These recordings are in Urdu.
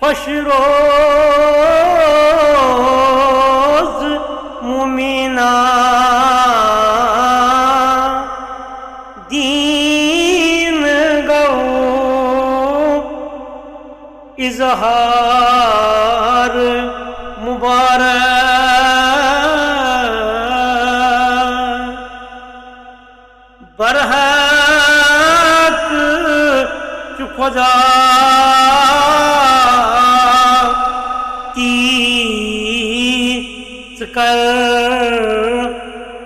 خوش روز مومنا دین گو اظہار مبارک برحق چو خدا کر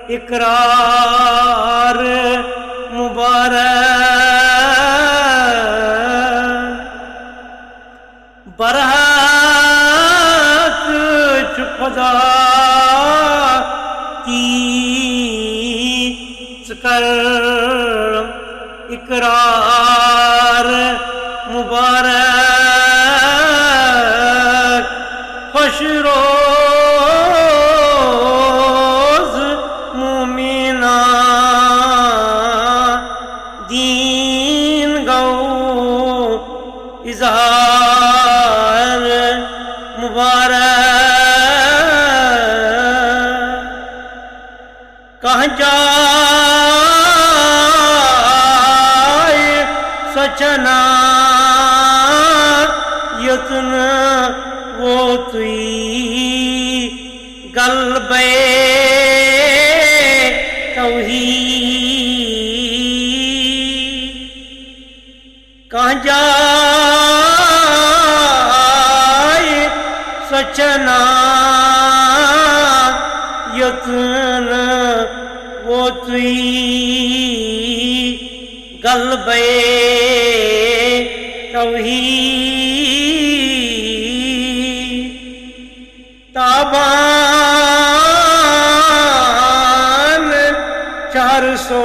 اقرار مبارک برحق چو خدا تیز کر اقرار مبارک خوش روز مومنا دین گو اظہار مبارک کہاں جائے سچنا یتن وہ توئی غلبے توحید کہاں جائے سچنا یتن وہ توئی غلبے توحید تابان 400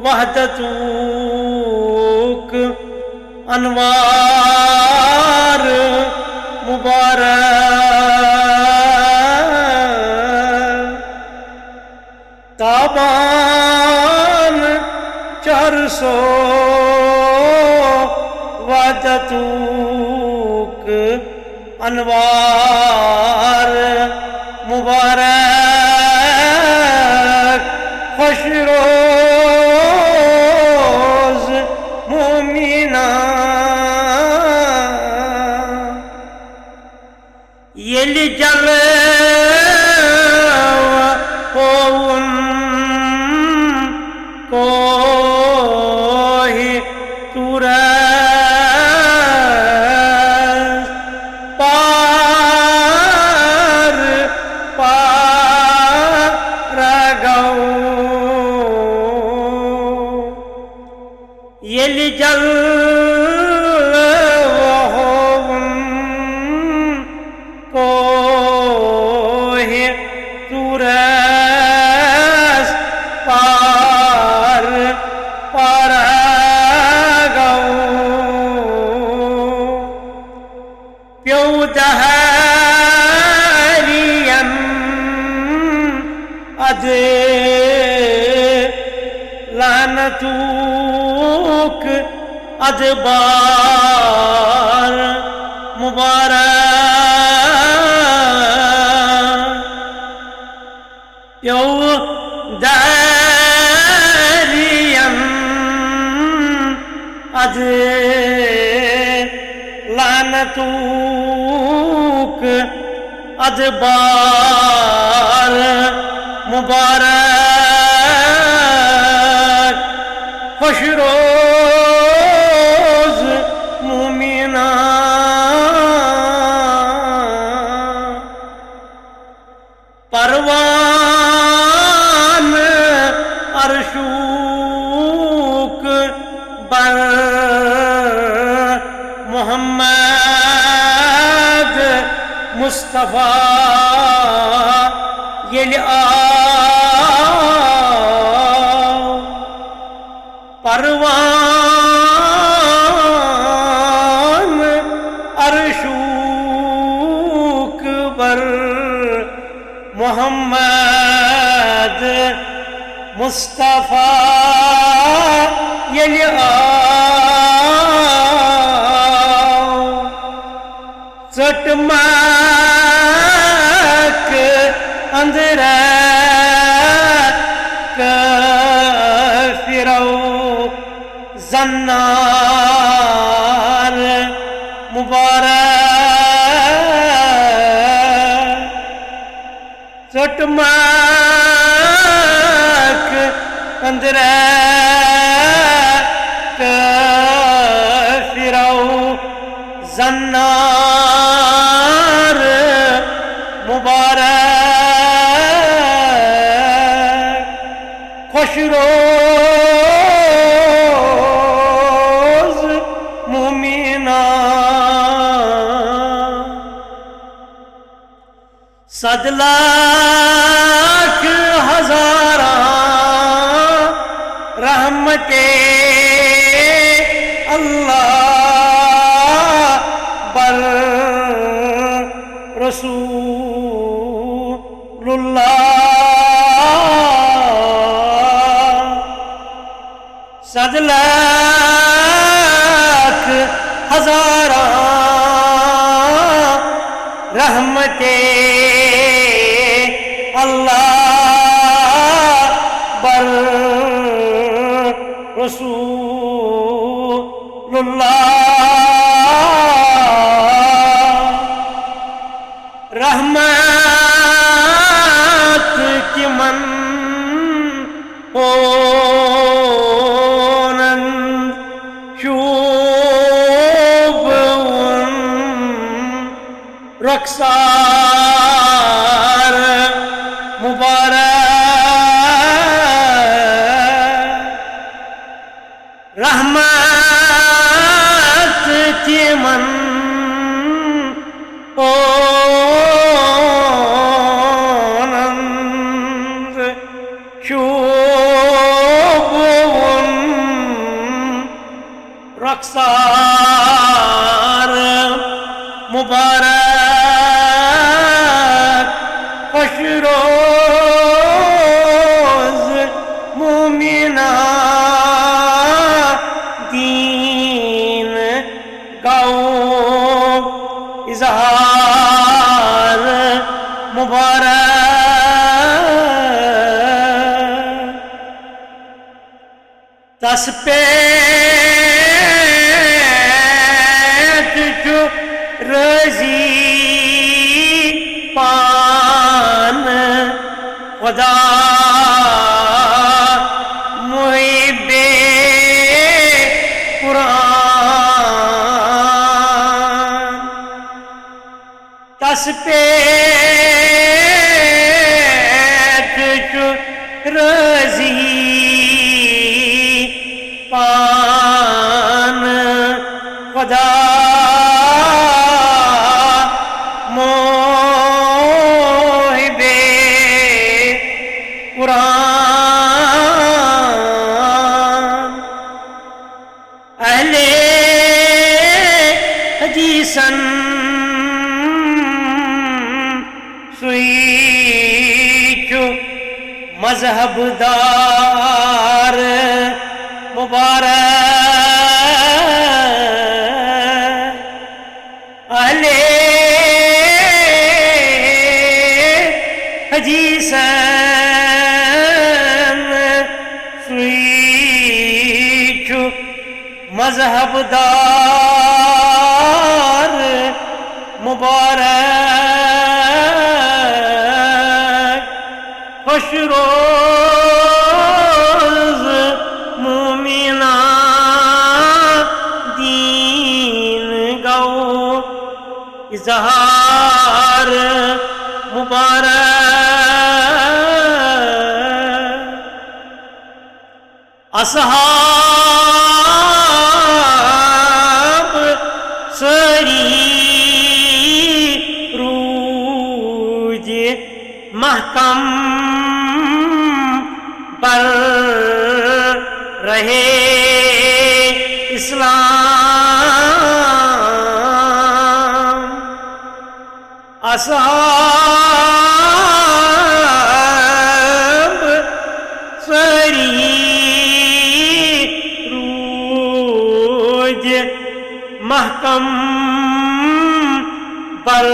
وحدتوک انوار مبارک تابان 400 وحدتوک انوار مبارک خوش روز مومنا یل جلوہ پون کوہ طور یل جلوہ کوہ طور پار گو پیو دہریم اد لعنتوک ادبار مبارک پیو دہریم اد لعنتوک ادبار مبارک خوش روز مومنا پروان عرشوک بر محمد مصطفیٰ یل پروان عرشوک بر محمد مصطفیٰ یل ژٔٹمَکھ أنٛدرٕ کٲفِرو زنار مُبارک ژٔٹمَکھ أنٛدرٕ کٲفِرو زنار مُبارک خوش روز مومنان 100 لاکھ ہزاراں رحمتِ اللہ بر رسول اللہ 100 لاکھ ہزاراں رحمتِ اللہ بر رسول اللہ رحمت تِمن اونند شوٗبوُن رۄخسار مُبارک رحمت تِمن اونند شوٗبوُن رۄخسار مُبارک خوش روز مومنان دین گو اظہار مبارک تس پیٹھ چھُ رٲضی پان خدا محب قرآن تس پیٹھ چھُ رٲضی پان خدا محب قرآن اہل حدیثن سُے چھُ مذہب دار مبارک اہل حدیثن سُے چھُ مذہب دار مبارک خوش روز مومنان دین گو اظہار مبارک اصحاب ساری روٗدۍ محکم بر رہے اسلام اصحاب ساری روٗدۍ محکم بر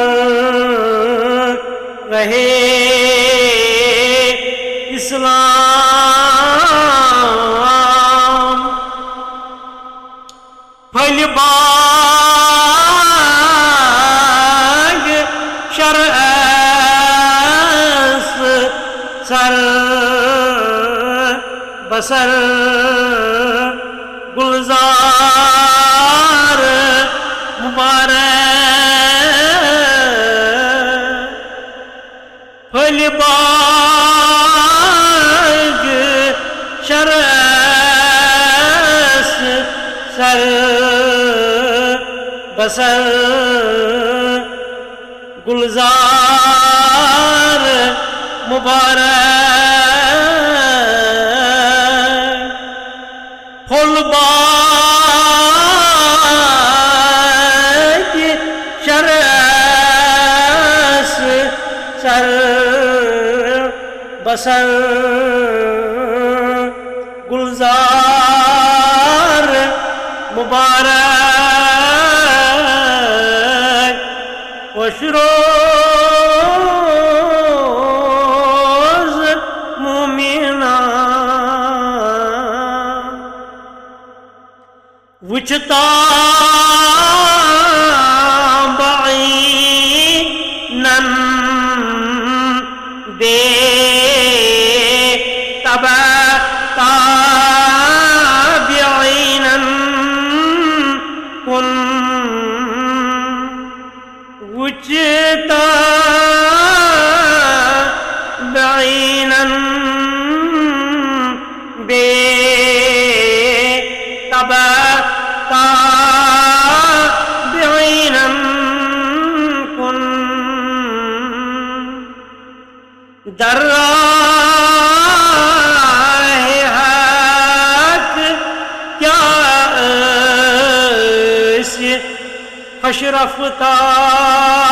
رہے اسلام پھل باغ شرع سر بسر گلزار مبارک پھل باغ شرع سر بسر گلزار مبارک پھل باغ شرع سر بسر گلزار مبارک خوش روز مومنان وچتا بعینن بے تابعینن کن وچتا بعینن بے تابعینن کن در راہ حق کیا خوش رفتار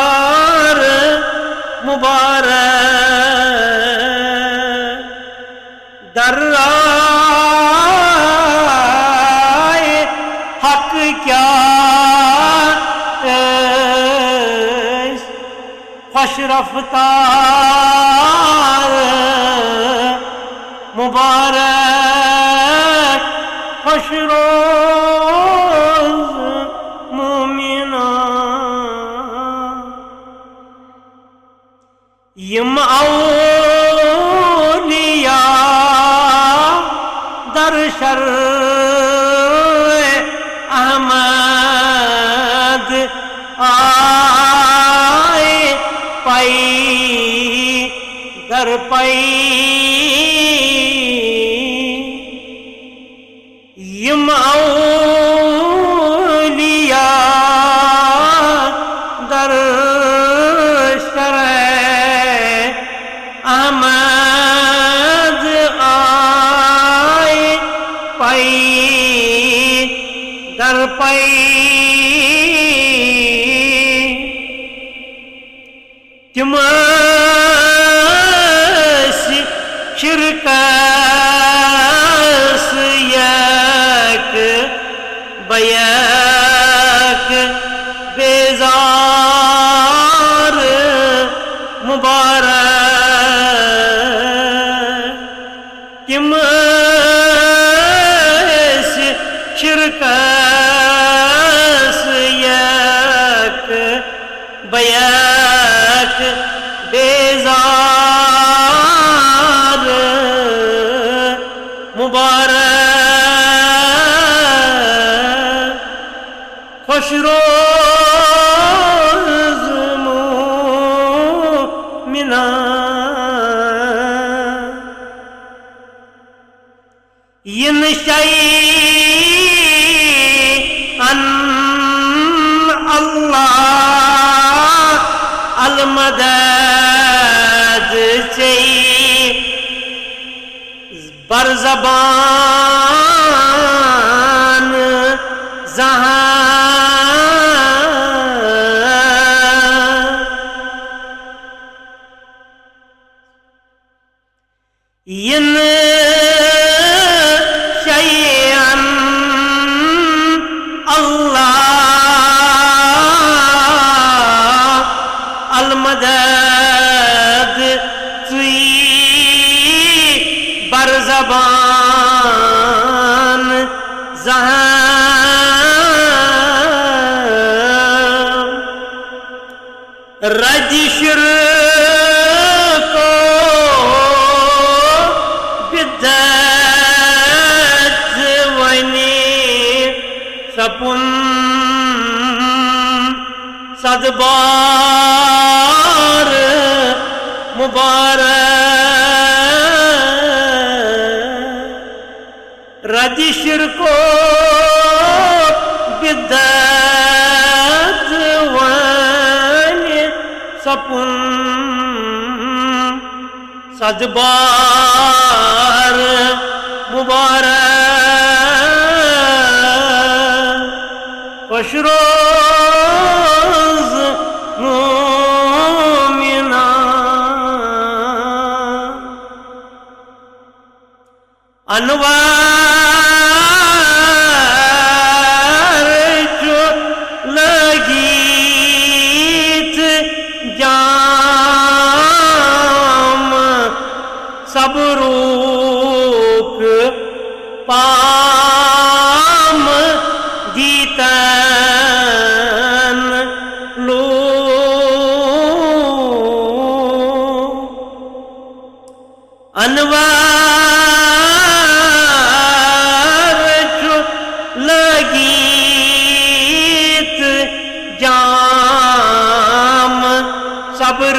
مبارک در راہ حق کیا خوش رفتار مبارک خوش روز مومنان یم اولیاء در شرع احمد آئے پائی در پائی یم اولیاء در شرع احمد آئے پائی در پائی تم شرکس یک بیک بیزار مبارک تم شرکس یک بیک بیزار مبارک خوش روز مومنان ین شیئن اللہ المدد چاہیے بر زبان زہاں ین شیئن اللہ رجشر کو بدت ونی سپن صد بار مبارک رجشر کو بدت ونی سپن صد بار مبارک خوش روز مومنان انوار جو لگیت جام سب روک پام جیتن لو انوار جو لگیت جام صبر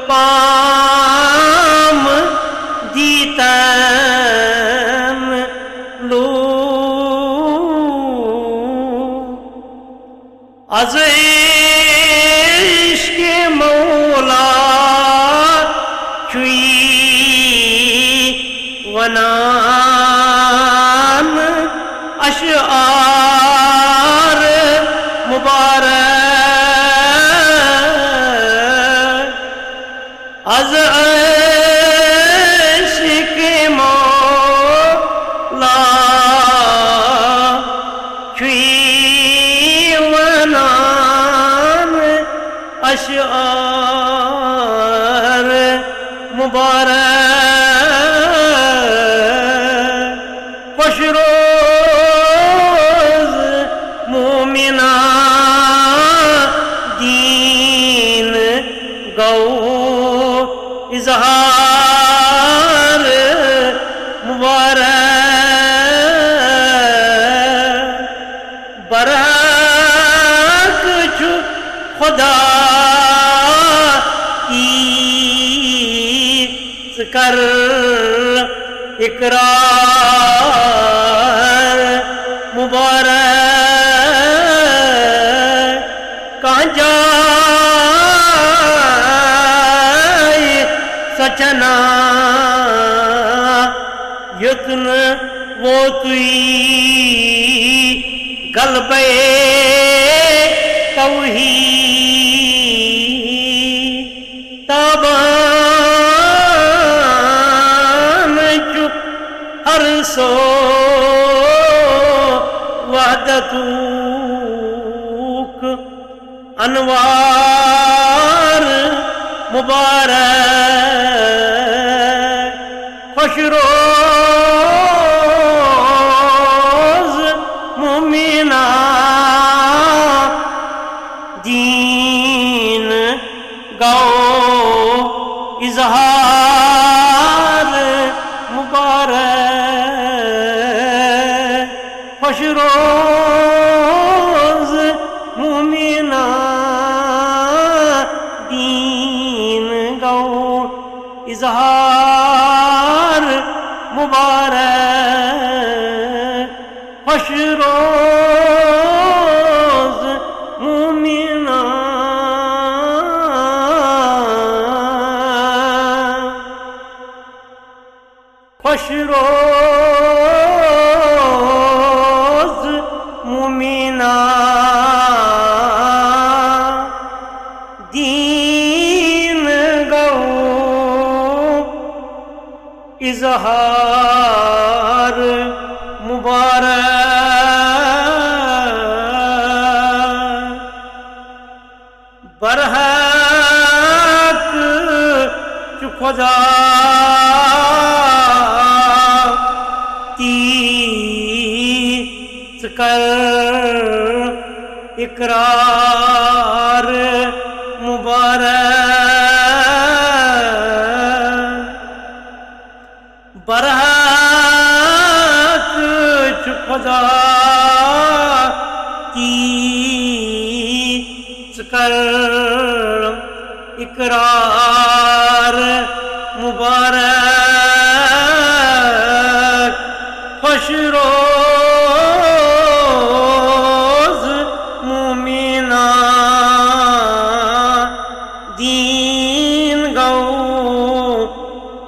پام جیتن لو از عشق مولا چوئی ونان اشعار مبارک از عشق مولا چوئی ونان اشعار مبارک خوش روز مومنان دین گو اظہار مبارک برحق جو خدا کی کر اقرار مبارک کہاں جائے سچنا یتن وہ توئی غلبے توحید تابان چپ ہر سو وحدتوک انوار مبارک خوش روز مومنان دین گو اظہار مبارک خوش روز مومنان دین گو اظہار مبارک خوش روز مومنان خوش روز مومنان دین گو اظہار مبارک برحق چو خدا تیز کر اقرار مبارک برحق چو خدا کی کر اقرار مبارک خوش روز مومنان دین گو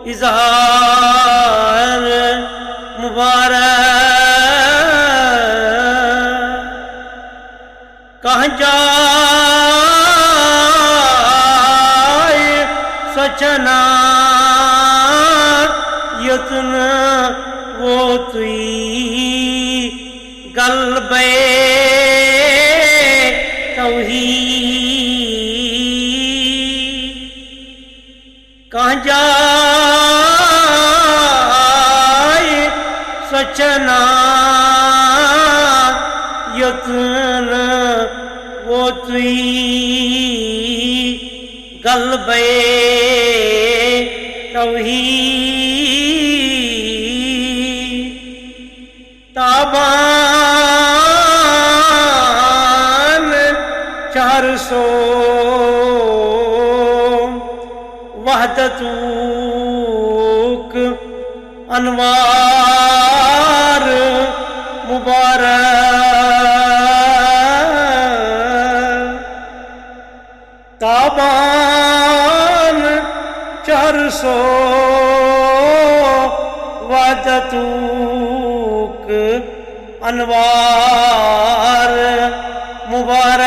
اظہار مبارک کہاں جائے سچنا یتن وہ توئی قلبے توحید کہاں جائے سچنا یتن وہ توئی قلبے توحید تابان 400 وحدتوک انوار مبارک تابان 400 وحدتوک انوار مبارک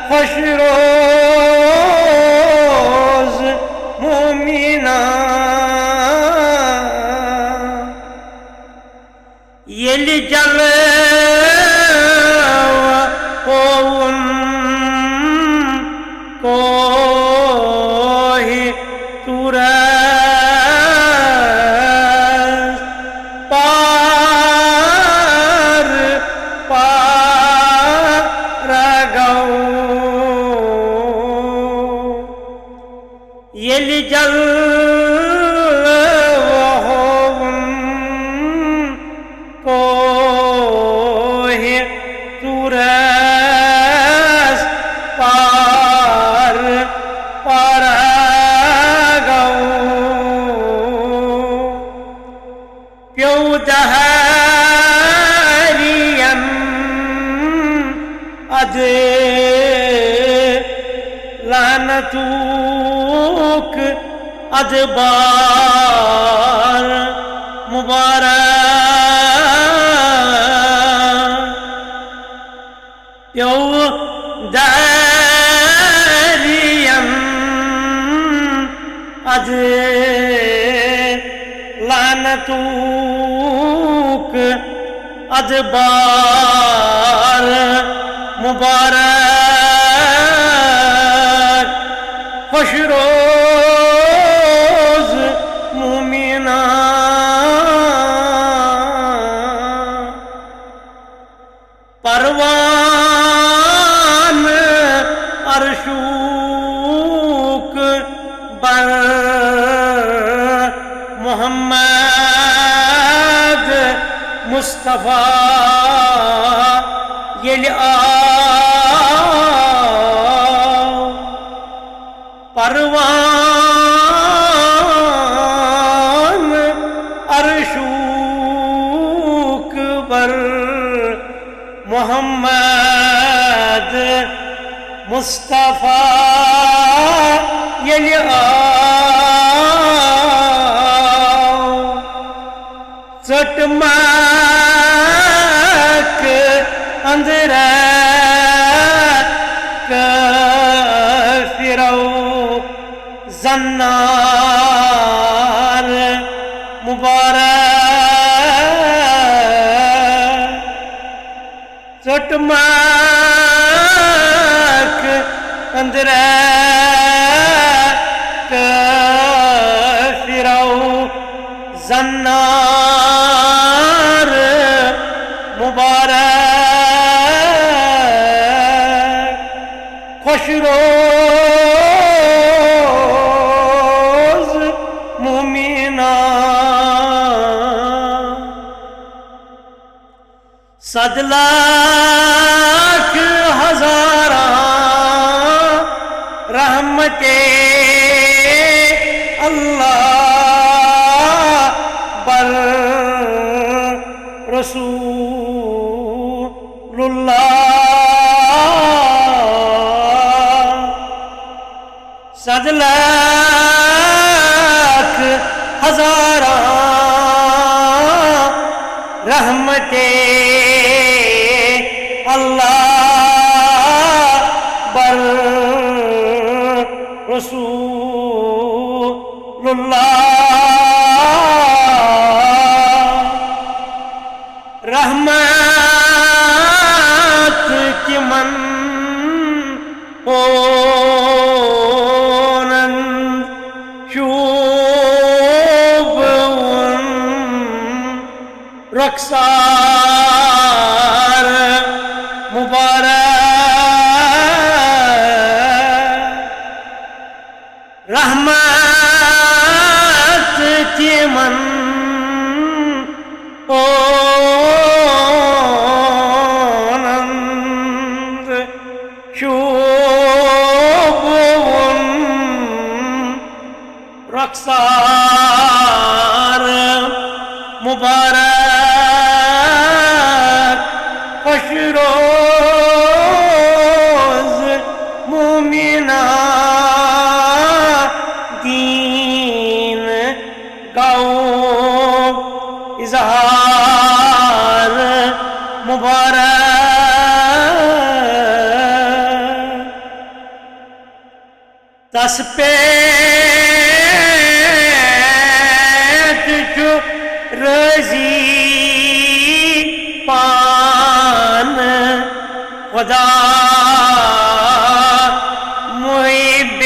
خوش روز مومنان یل جلوہ قوم کوہ طور یل جلوہم کوہ طورس پار گو پیو دہریم اد لعنتوک ادبار مبارک پیو دہریم اد لعنتوک ادبار مبارک خوش روز مومنان پروان عرشوک بر محمد مصطفیٰ یل پروان عرشوک بر محمد مصطفیٰ یل ژٹ مک اندر کافرو زنار مبارک ژٹ مک اندر کافرو زنار مبارک صد لاکھ ہزاراں رحمت اللہ بر رسول اللہ صد لاکھ ہزاراں رحمت اللہ بر رسول اللہ رحمت کی من ہونند شوب رخسار مبارک رحمت کی من ہونند شوب رخسار مبارک خوش روز مومنہ دین گاؤ اظہار مبارک تس پیٹ جو رضی پان خدا محب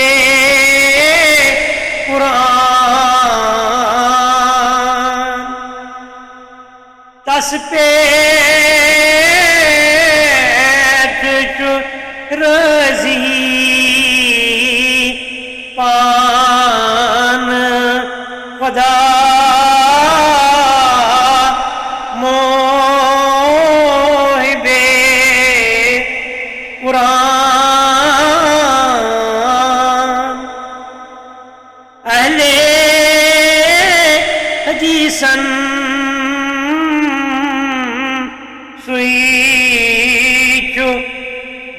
قرآن تس پیٹ جو رضی پان خدا محب قرآن اہل حدیثن سوئی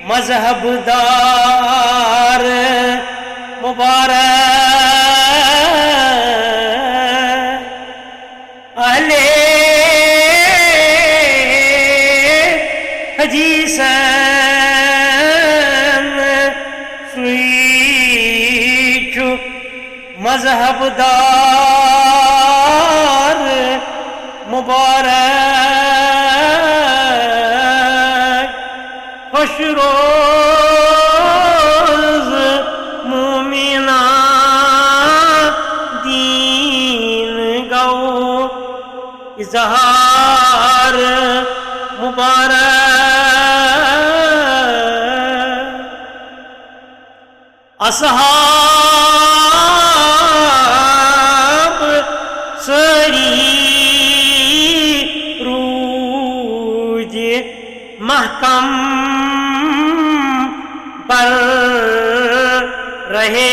مذہب دار مبارک اہل حدیثن سوئی مذہب دار مبارک خوش روز مومنہ دین گو اظہار مبارک اصحاب سری روج محکم پر رہے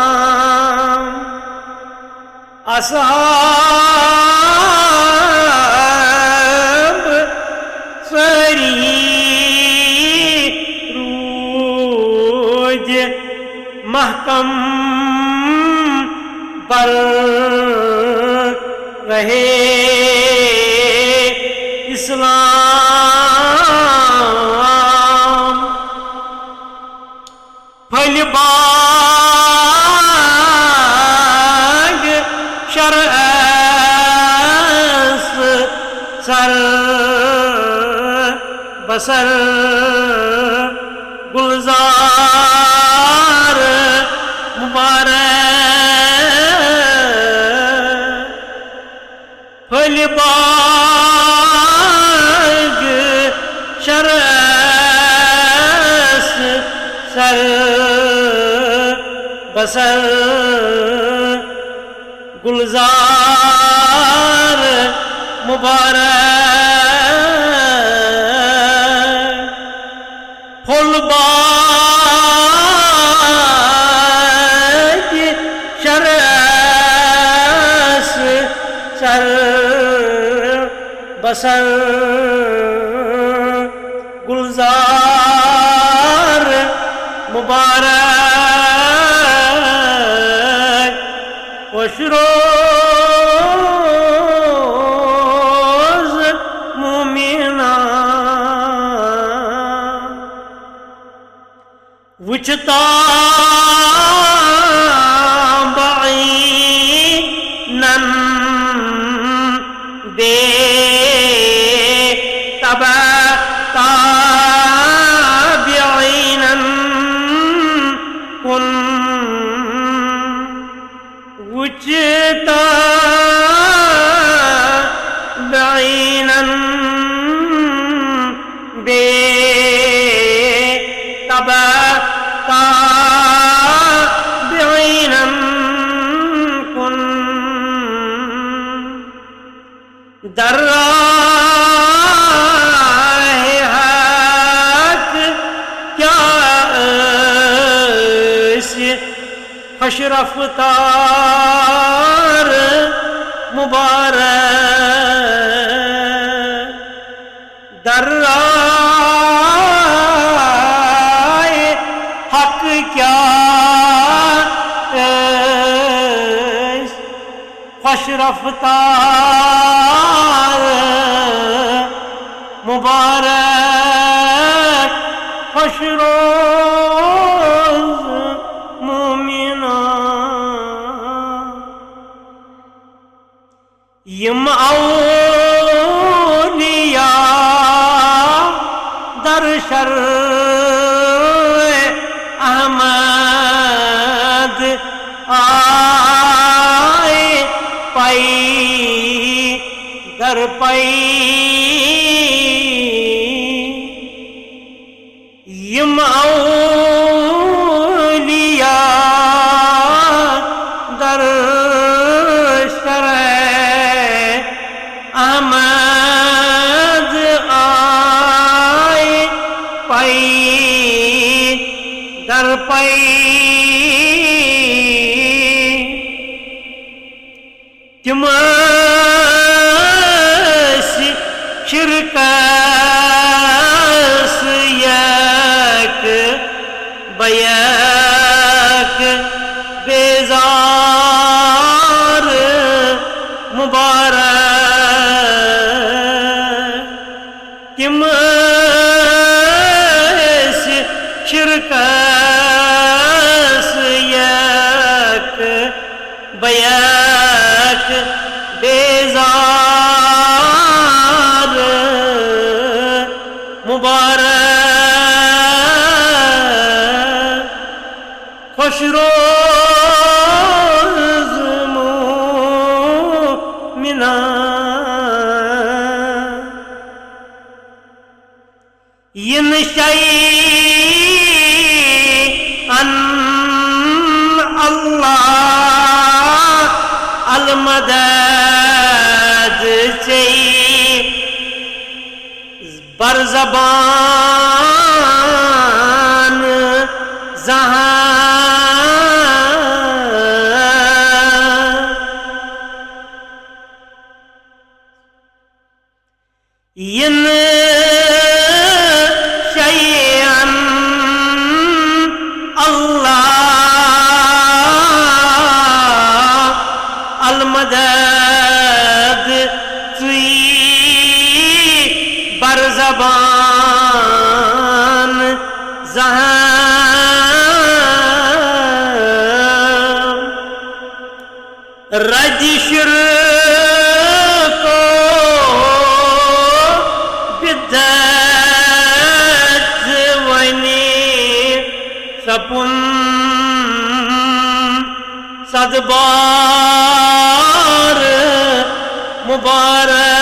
اسلام اصحاب سری روج محکم پر رہے اسلام پھل باغ شرعس سر بسر گلزار مبارک پھل باغ شرعس سر بسر گلزار مبارک پھول باج شرس سر بسر گلزار مبارک خوش روز مومنان وچتا بعینن بے تبع تابعینن کن وچتا بعینن بے تبع تابعینن کن در راہ حق کیا خوش رفتار مبارک در راہ حق کیا خوش رفتار مبارک خوش روز مومنان یم اولیاء در شرع احمد آئے پائی در پائی یم اولیاء در شرع احمد آئے پائی در پائی تم شرکس یک بیک بیزار مبارک تم شرکس یک بیک بیزار مبارک خوش روز مومنان ین شیئن اللہ المدد چاہیے بر زبان زہان ین شیئن اللہ المدد چاہیے بر زبان زہان رجشر کو بدت ونی سپن صدبار مبارک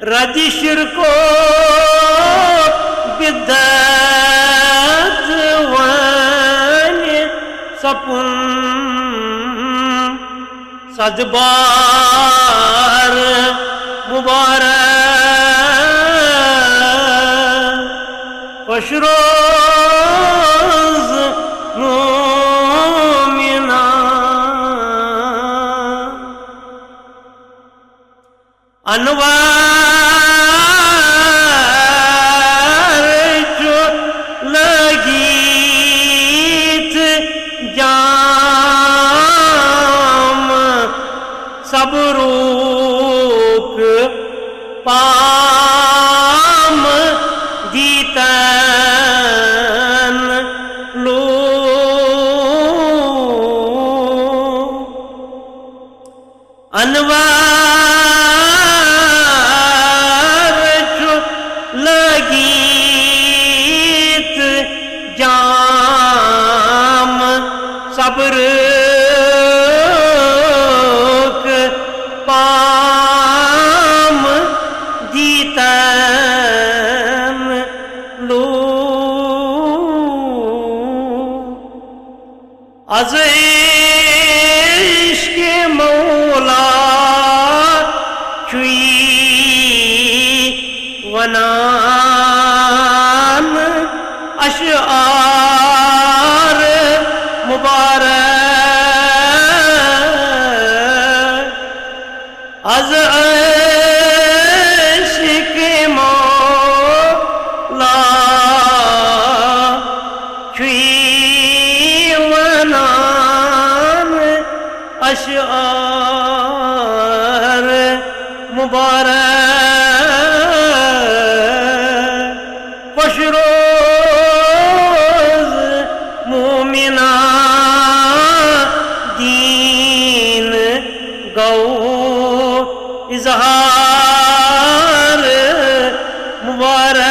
رجشر کو بدت ونی سپن صدبار مبارک خوش روز مومنان انوار جو لگیت جام سب روک پام دیتن لو انوار جو لگیت جام صبر پام دیتن لو از عشق مولا چوئی ونان اشعار مبارک از عشق مولا چوئی ونان اشعار مبارک خوش روز مومنان دین گو اظہار مبارک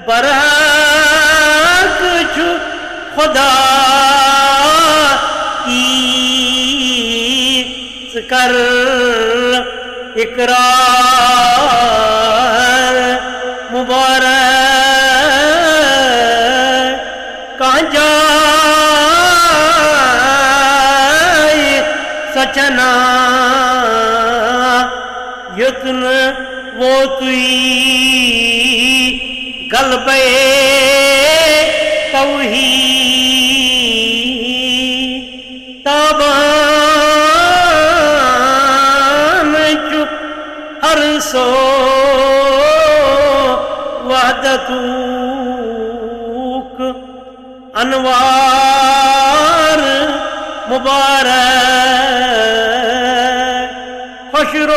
برحق جو خدا کی کر اقرار مبارک کہاں جائے سچنا یتن وہ توئی غلبے توحید تابان جو ہر سو وحدتوک انوار مبارک خوش روز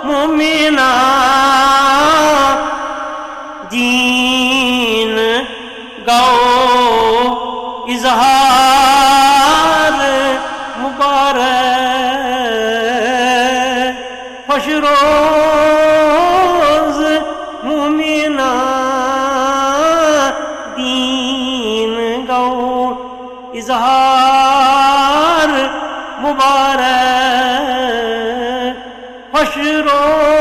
مومنان دین گو اظہار مبارک خوش روز مومنان دین گو اظہار مبارک خوش روز